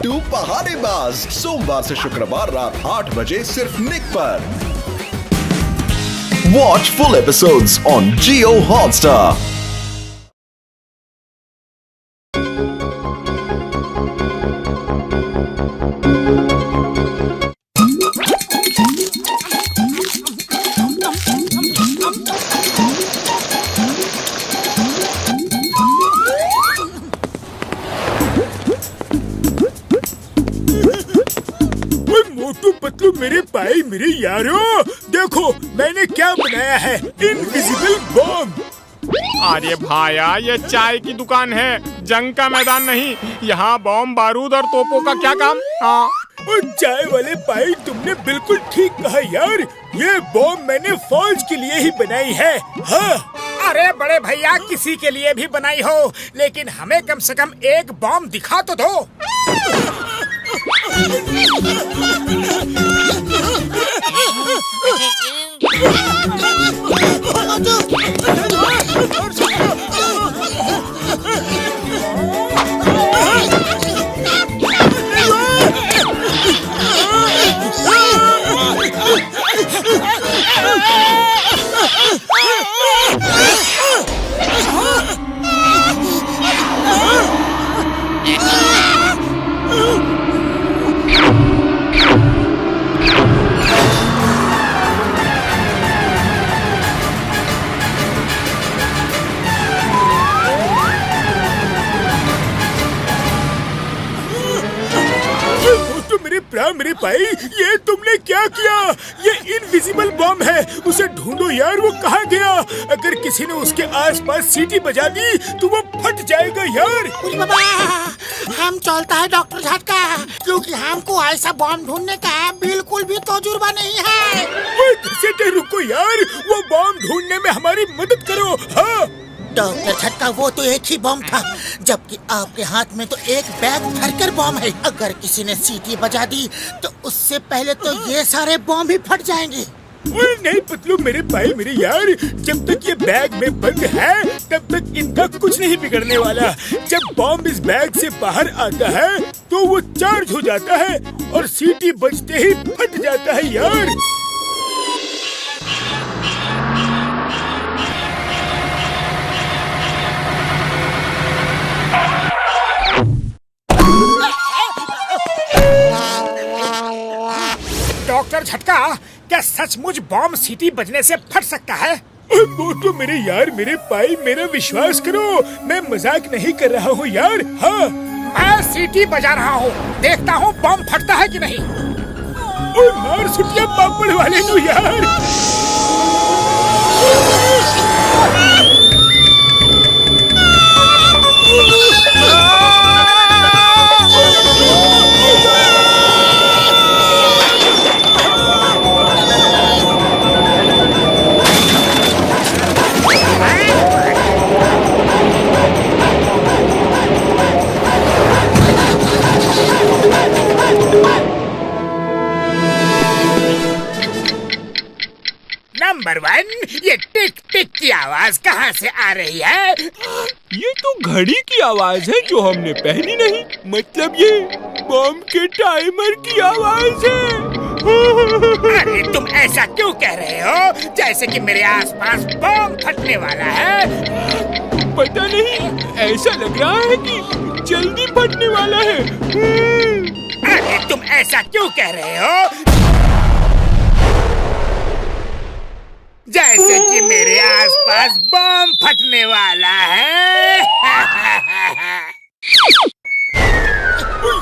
बिट्टू पहाड़ेबाज, सोमवार से शुक्रवार रात 8 बजे सिर्फ निक पर। Watch full episodes on Jio Hotstar. Motu Patlu मेरे भाई मेरे यारो, देखो मैंने क्या बनाया है, इनविजिबल बॉम्ब। अरे भाया, ये चाय की दुकान है, जंग का मैदान नहीं। यहाँ बॉम्ब बारूद और तोपों का क्या काम? हाँ। और चाय वाले भाई, तुमने बिल्कुल ठीक कहा यार, ये बॉम्ब मैंने फौज के लिए ही बनाई है। हाँ। अरे बड़े भैया, किसी के लिए भी बनाई हो, लेकिन हमें कम से कम एक बॉम्ब दिखा तो दो। मेरे भाई, ये तुमने क्या किया? ये इनविजिबल बॉम्ब है, उसे ढूंढो यार, वो कहाँ गया? अगर किसी ने उसके आसपास सीटी बजा दी तो वो फट जाएगा यार। बाबा, हम चलता है डॉक्टर झटका, क्योंकि हमको ऐसा बॉम्ब ढूंढने का बिल्कुल भी तजुर्बा नहीं है। रुको यार, वो बॉम्ब ढूंढने में हमारी मदद करो। हाँ डॉक्टर झटका, वो तो एक ही बॉम्ब था, जबकि आपके हाथ में तो एक बैग भरकर बॉम्ब है। अगर किसी ने सीटी बजा दी तो उससे पहले तो ये सारे बॉम्ब ही फट जाएंगे। नहीं पतलू मेरे भाई मेरे यार, जब तक ये बैग में बंद है तब तक इनका कुछ नहीं बिगड़ने वाला। जब बॉम्ब इस बैग से बाहर आता है तो वो चार्ज हो जाता है और सीटी बजते ही फट जाता है यार। डॉक्टर झटका, क्या सचमुच बॉम्ब सीटी बजने से फट सकता है? मोटू मेरे यार मेरे भाई, मेरा विश्वास करो, मैं मजाक नहीं कर रहा हूँ यार। हाँ, मैं सीटी बजा रहा हूँ, देखता हूँ बॉम्ब फटता है कि नहीं। मार सुटिया पापड़ वाले नु यार। नंबर 1, ये टिक टिक की आवाज कहाँ से आ रही है? ये तो घड़ी की आवाज है जो हमने पहनी नहीं, मतलब ये बॉम्ब के टाइमर की आवाज है। अरे तुम ऐसा क्यों कह रहे हो, जैसे कि मेरे आसपास बॉम्ब फटने वाला है? पता नहीं, ऐसा लग रहा है कि जल्दी फटने वाला है। अरे तुम ऐसा क्यों कह रहे हो, जैसे कि मेरे आसपास बॉम्ब फटने वाला है?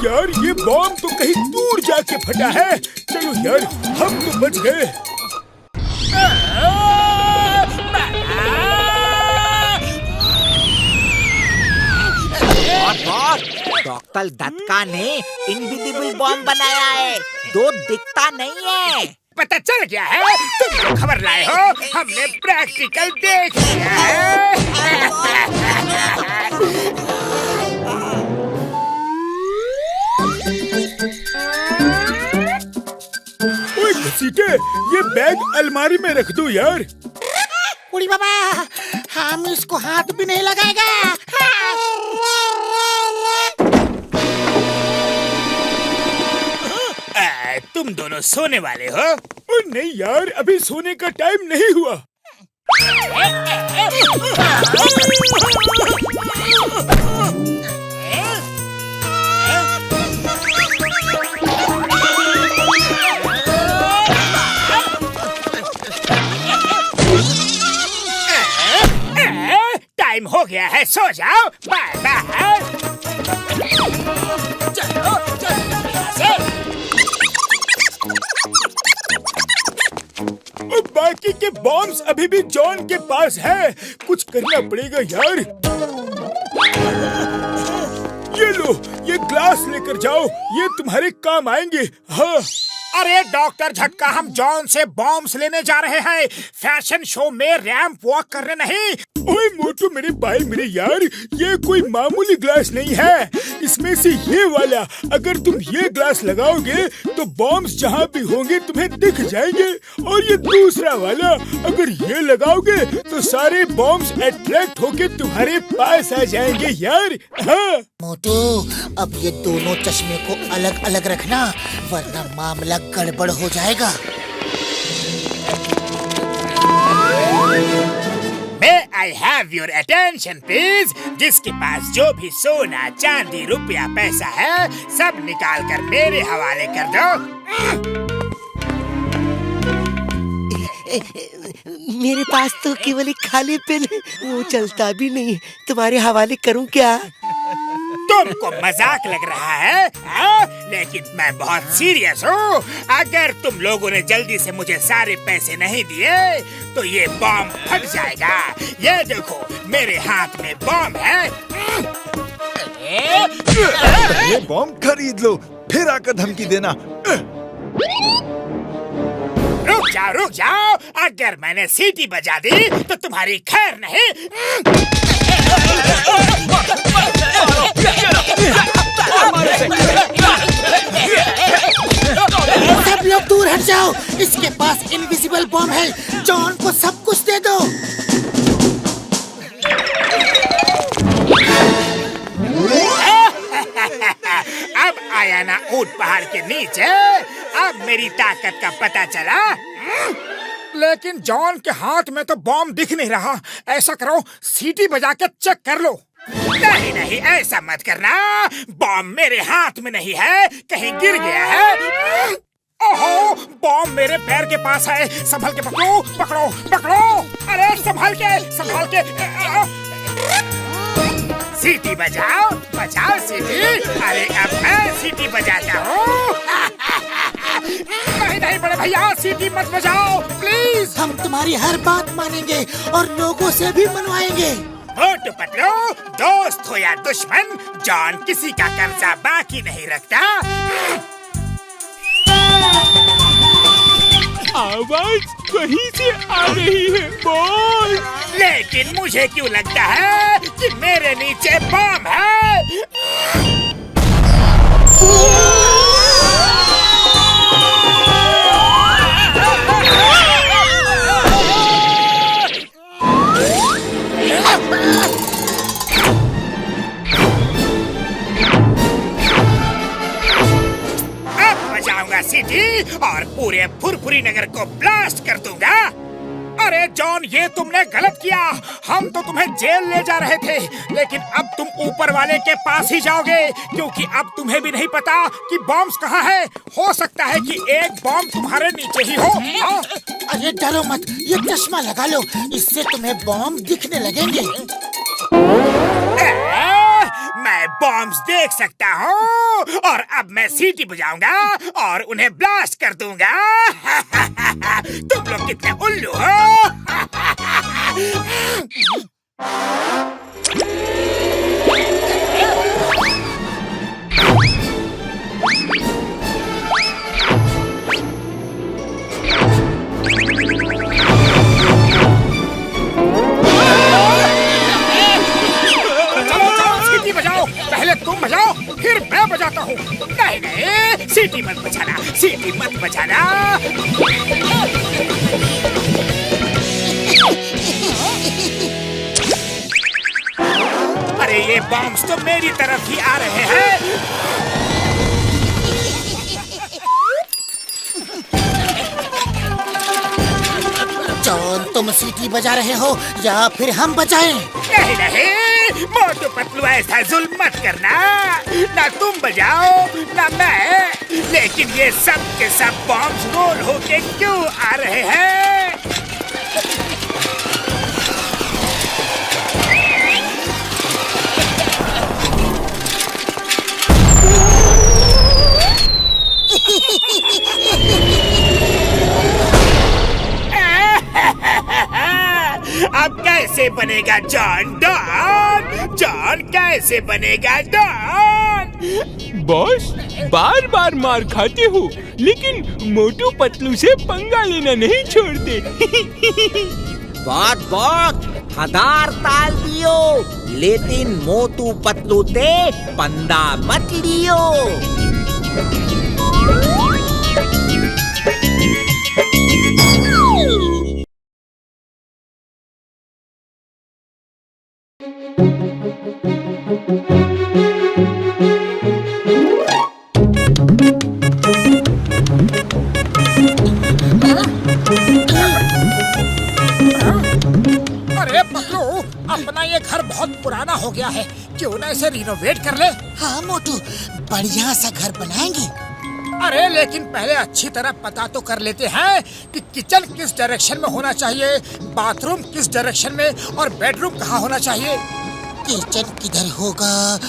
यार ये बॉम्ब तो कहीं दूर जाके फटा है। चलो यार, हम तो बच गए। डॉक्टर झटका ने इनविजिबल बॉम्ब बनाया है, दो दिखता नहीं है। पता चल गया है, तुम जो खबर लाए हो हमने प्रैक्टिकल देख लिया है। ओए घसीटे, ये बैग अलमारी में रख दो यार। उड़ी बाबा, हम इसको हाथ भी नहीं लगाएगा। तुम दोनों सोने वाले हो? ओ नहीं यार, अभी सोने का टाइम नहीं हुआ। टाइम हो गया है, सो जाओ। Bye bye. चलो चलो यहाँ से। और बाकी के बॉम्ब्स अभी भी जॉन के पास है। कुछ करना पड़ेगा यार। ये लो, ये ग्लास लेकर जाओ, ये तुम्हारे काम आएंगे। हाँ। अरे डॉक्टर झटका, हम जॉन से बॉम्ब्स लेने जा रहे हैं, फैशन शो में रैंप वॉक करने नहीं। ओए मोटू मेरे भाई मेरे यार, ये कोई मामूली ग्लास नहीं है। इसमें से ये वाला, अगर तुम ये ग्लास लगाओगे तो बॉम्ब्स जहाँ भी होंगे तुम्हें दिख जाएंगे। और ये दूसरा वाला, अगर ये लगाओगे तो सारे बॉम्ब्स अट्रैक्ट होके तुम्हारे पास आ जाएंगे यार। हाँ। मोटू, अब ये दोनों चश्मे को अलग अलग रखना, वरना मामला गड़बड़ हो जाएगा। May I have your attention please? जिसके पास जो भी सोना, चांदी, रुपया, पैसा है, सब निकाल कर मेरे हवाले कर दो। मेरे पास तो केवल एक खाली पेन है, वो चलता भी नहीं। तुम्हारे हवाले करूं क्या? तुमको मजाक लग रहा है, हाँ? लेकिन मैं बहुत सीरियस हूँ। अगर तुम लोगों ने जल्दी से मुझे सारे पैसे नहीं दिए तो ये बॉम्ब फट जाएगा। ये देखो, मेरे हाथ में बॉम्ब है। ये बॉम्ब खरीद लो, फिर आकर धमकी देना। रुक जाओ। अगर मैंने सीटी बजा दी तो तुम्हारी खैर नहीं। सब लोग दूर हट जाओ, इसके पास इनविजिबल बॉम्ब है। जॉन को सब कुछ दे दो। अब आया ना ऊंट पहाड़ के नीचे, अब मेरी ताकत का पता चला। लेकिन जॉन के हाथ में तो बॉम्ब दिख नहीं रहा। ऐसा करो, सीटी बजा के चेक कर लो। नहीं नहीं, ऐसा मत करना। बॉम्ब मेरे हाथ में नहीं है, कहीं गिर गया है। ओहो, बॉम्ब मेरे पैर के पास है। संभल के पकड़ो, पकड़ो, पकड़ो। अरे संभल के, संभल के। सीटी बजाओ, बजाओ सीटी। अरे अब मैं सीटी बजाता हूँ। नहीं नहीं बड़े भैया, सीटी मत बजाओ प्लीज। हम तुम्हारी हर बात मानेंगे और लोगों से भी मनवाएंगे। मोटू पतलू, दोस्त हो या दुश्मन, जॉन किसी का कर्जा बाकी नहीं रखता। आवाज कहीं से आ रही है, बोल। लेकिन मुझे क्यों लगता है कि मेरे नीचे बॉम्ब है। सीटी और पूरे फुरफुरी नगर को ब्लास्ट कर दूंगा। अरे जॉन, ये तुमने गलत किया। हम तो तुम्हें जेल ले जा रहे थे, लेकिन अब तुम ऊपर वाले के पास ही जाओगे, क्योंकि अब तुम्हें भी नहीं पता कि बॉम्ब्स कहाँ है। हो सकता है कि एक बॉम्ब तुम्हारे नीचे ही हो। हाँ? अरे डरो मत, ये चश्मा लगा लो, इससे तुम्हें बॉम्ब दिखने लगेंगे। मैं बॉम्ब्स देख सकता हूँ और अब मैं सीटी बजाऊंगा और उन्हें ब्लास्ट कर दूंगा। तुम लोग कितने उल्लू हो। पहले तुम बजाओ, फिर मैं बजाता हूँ। नहीं नहीं, सीटी मत बजाना, सीटी मत बजाना। अरे ये बॉम्ब्स तो मेरी तरफ ही आ रहे हैं। तुम सीटी बजा रहे हो या फिर हम बजाएं? नहीं नहीं, मोटू पतलू ऐसा जुल्म मत करना। ना तुम बजाओ ना मैं, लेकिन ये सब के सब बॉम्ब्स रोल होके क्यों आ रहे हैं? अब कैसे बनेगा जॉन डॉन? जॉन कैसे बनेगा डॉन? बॉस, बार बार मार खाते हो, लेकिन मोटू पतलू से पंगा लेना नहीं छोड़ते। बहुत बहुत हदार ताल दियो, लेकिन मोटू पतलू ते पंदा मत लियो। अरे पतलू, अपना ये घर बहुत पुराना हो गया है, क्यों ना इसे रिनोवेट कर ले? हाँ मोटू, बढ़िया सा घर बनाएंगे। अरे लेकिन पहले अच्छी तरह पता तो कर लेते हैं कि किचन किस डायरेक्शन में होना चाहिए, बाथरूम किस डायरेक्शन में और बेडरूम कहाँ होना चाहिए। किचन किधर होगा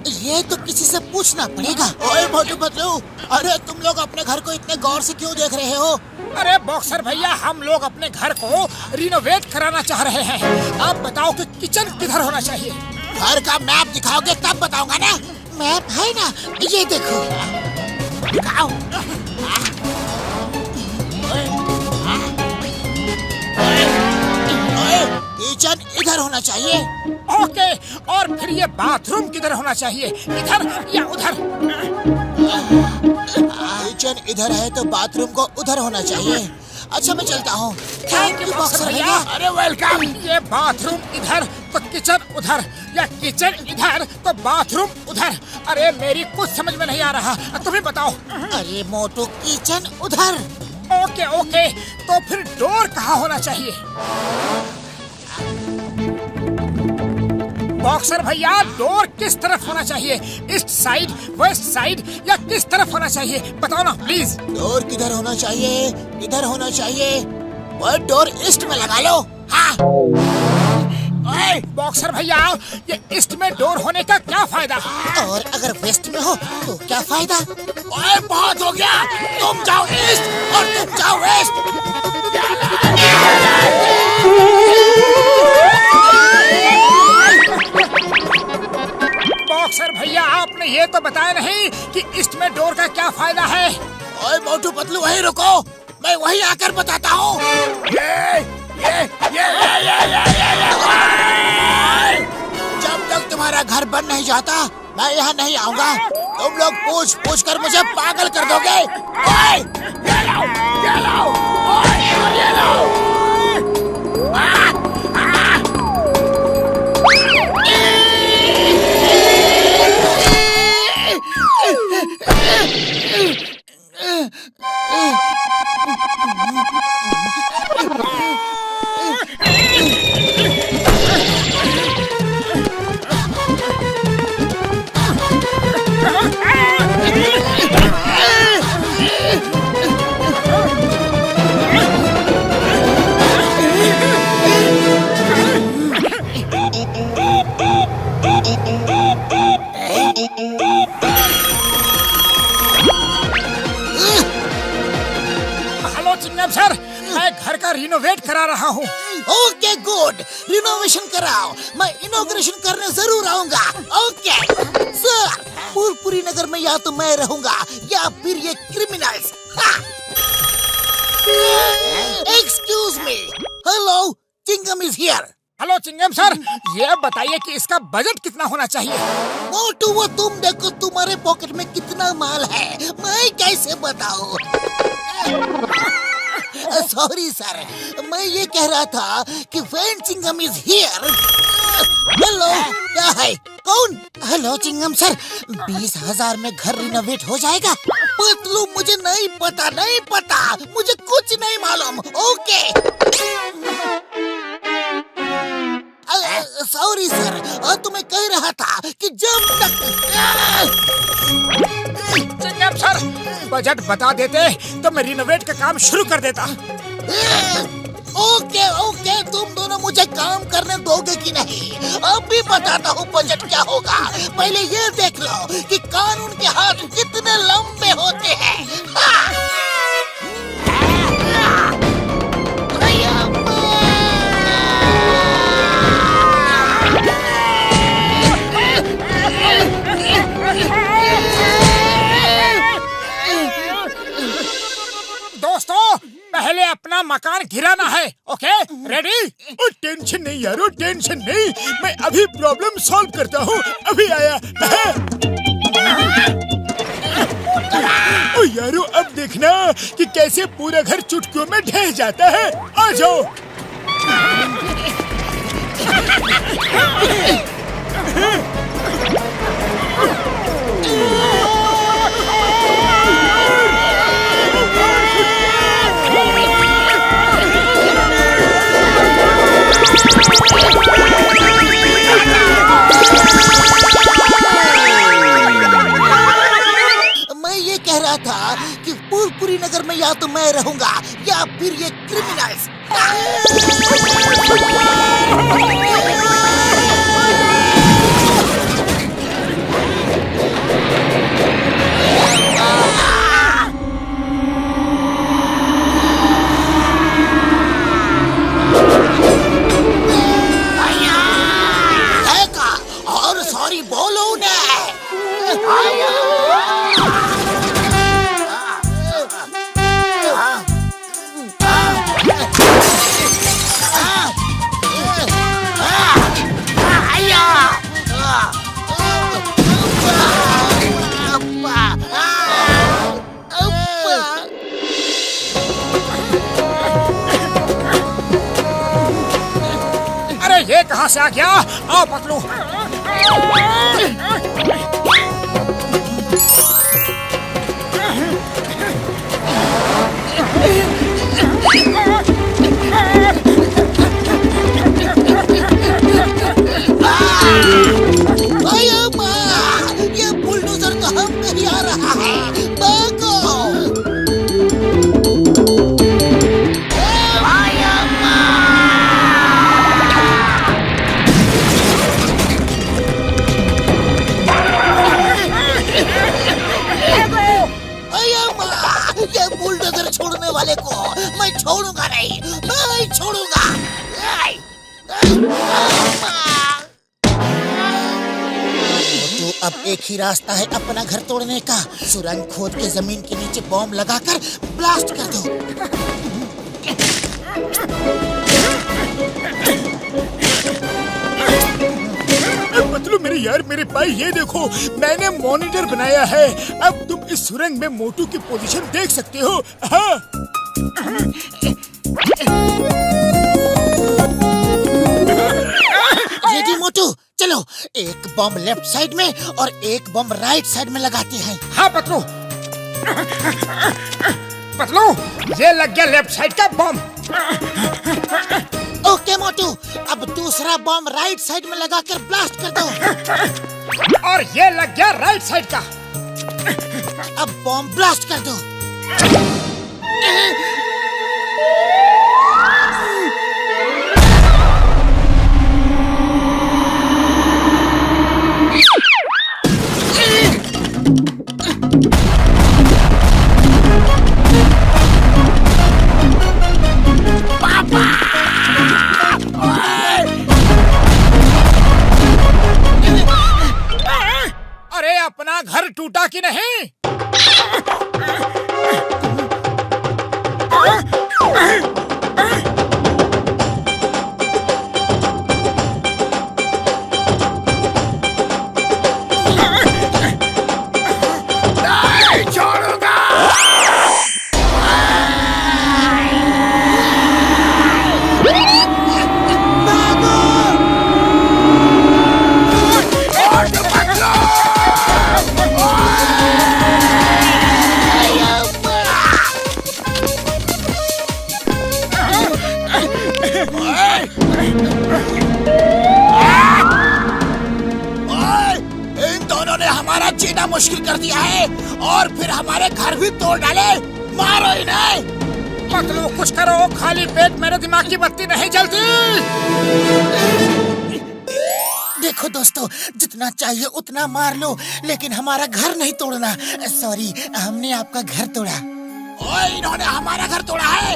ये तो किसी से पूछना पड़ेगा। ओए मोटू पतलू, अरे तुम लोग अपने घर को इतने गौर से क्यों देख रहे हो? अरे बॉक्सर भैया, हम लोग अपने घर को रिनोवेट कराना चाह रहे हैं। आप बताओ कि किचन किधर होना चाहिए। घर का मैप दिखाओगे तब बताऊंगा ना। मैप है ना, ये देखो। दिखाओ। किचन इधर होना चाहिए। ओके, और फिर ये बाथरूम किधर होना चाहिए, इधर या उधर? किचन इधर है तो बाथरूम को उधर होना चाहिए। अच्छा मैं चलता हूँ। थैंक यू बॉक्सर भैया। अरे वेलकम। ये बाथरूम इधर तो किचन उधर, या किचन इधर तो बाथरूम उधर। अरे मेरी कुछ समझ में नहीं आ रहा, तुम्हें बताओ। अरे मोटू, किचन उधर। ओके ओके, तो फिर डोर कहाँ होना चाहिए? बॉक्सर भैया, डोर किस तरफ होना चाहिए, ईस्ट साइड, वेस्ट साइड या किस तरफ होना चाहिए, बताओ ना प्लीज। डोर किधर होना चाहिए? इधर होना चाहिए। वो डोर ईस्ट में लगा लो। हाँ। ओए बॉक्सर भैया, ये ईस्ट में डोर होने का क्या फायदा? और अगर वेस्ट में हो तो क्या फायदा? ओए बहुत हो गया, तुम जाओ ईस्ट और तुम जाओ वेस्ट। बॉक्सर भैया, आपने ये तो बताया नहीं कि ईस्ट में डोर का क्या फायदा है। ओए मोटू पतलू, वहीं रुको, मैं वहीं आकर बताता हूँ। जब तक तुम्हारा घर बन नहीं जाता मैं यहाँ नहीं आऊँगा। तुम लोग पूछ पूछ कर मुझे पागल कर दोगे। ओए, ये लो, ये लो, ओए, ये लो। हेलो चिंगम सर, मैं घर का रिनोवेट करा रहा हूँ। ओके गुड, रिनोवेशन कराओ, मैं इनॉग्रेशन करने जरूर आऊंगा। ओके सर, पूरपुरी नगर में या तो मैं रहूंगा या फिर ये criminals. Excuse me, hello, Chingam is here. Hello Chingam sir, ये बताइए कि इसका बजट कितना होना चाहिए? मोटू, वो तुम देखो तुम्हारे पॉकेट में कितना माल है, मैं कैसे बताऊं? सॉरी सर, मैं ये कह रहा था कि when Chingam is here. Hello, क्या है, कौन? हेलो चिंगम सर, 20,000 में घर रिनोवेट हो जाएगा? पतलू, मुझे नहीं पता, मुझे कुछ नहीं मालूम। ओके सॉरी सर, तो मैं कह रहा था कि जब तक चिंगम सर, बजट बता देते तो मैं रिनोवेट का काम शुरू कर देता। ओके ओके, तुम दोनों मुझे काम करने दोगे कि नहीं? अभी बताता हूँ बजट क्या होगा। पहले ये देख लो कि कानून के हाथ कितने लंबे होते हैं। दोस्तों, पहले अपना मकान गिराना है। Okay, ready? ओ टेंशन नहीं यारो, टेंशन नहीं, मैं अभी प्रॉब्लम सॉल्व करता हूँ। अभी आया। ओ यारो, अब देखना कि कैसे पूरा घर चुटकियों में ढह जाता है। आ जाओ। मैं ये कह रहा था कि फूलपुरी नगर में या तो मैं रहूंगा या फिर ये क्रिमिनल्स। और सॉरी बोलो ना। अरे ये कहाँ से आ गया? आओ पतलू। ये बुलडोजर तो हम पे ही आ रहा है। भागो। ये बुलडोजर छोड़ने वाले को मैं छोड़ूंगा नहीं, मैं छोड़ूंगा। तो अब एक ही रास्ता है अपना घर तोड़ने का। सुरंग खोद के जमीन के नीचे बॉम्ब लगाकर ब्लास्ट कर दो। पतलू मेरे यार, मेरे भाई, ये देखो, मैंने मॉनिटर बनाया है। अब तुम इस सुरंग में मोटू की पोजीशन देख सकते हो। हाँ। रेडी मोटू, चलो एक बम लेफ्ट साइड में और एक बम राइट साइड में लगाते हैं। हाँ पतलू। पतलू, ये लग गया लेफ्ट साइड का बम। ओके मोटू, अब दूसरा बम राइट साइड में लगाकर ब्लास्ट कर दो। और ये लग गया राइट साइड का। अब बम ब्लास्ट कर दो। अरे अपना घर टूटा कि नहीं? मुश्किल कर दिया है और फिर हमारे घर भी तोड़ डाले। मारो इन्हें। पतलू कुछ करो, खाली पेट मेरे दिमाग की बत्ती नहीं जलती। देखो दोस्तों, जितना चाहिए उतना मार लो, लेकिन हमारा घर नहीं तोड़ना। सॉरी, हमने आपका घर तोड़ा। ओए, इन्होंने हमारा घर तोड़ा है,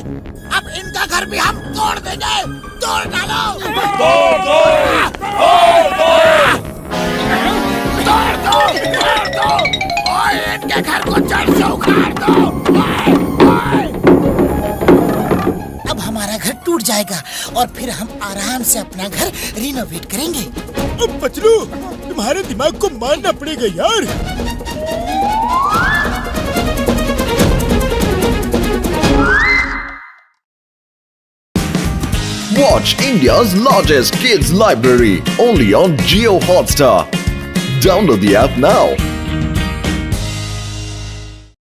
अब इनका घर भी हम तोड़ देंगे। तोड़ डालो। तोड़ दो। ओए, इनके घर को जड़ से उखाड़ दो। अब हमारा घर टूट जाएगा और फिर हम आराम से अपना घर रिनोवेट करेंगे। अब पतलू, तुम्हारे दिमाग को मारना पड़ेगा यार। Watch India's largest kids library only on Jio Hotstar. Download the app now.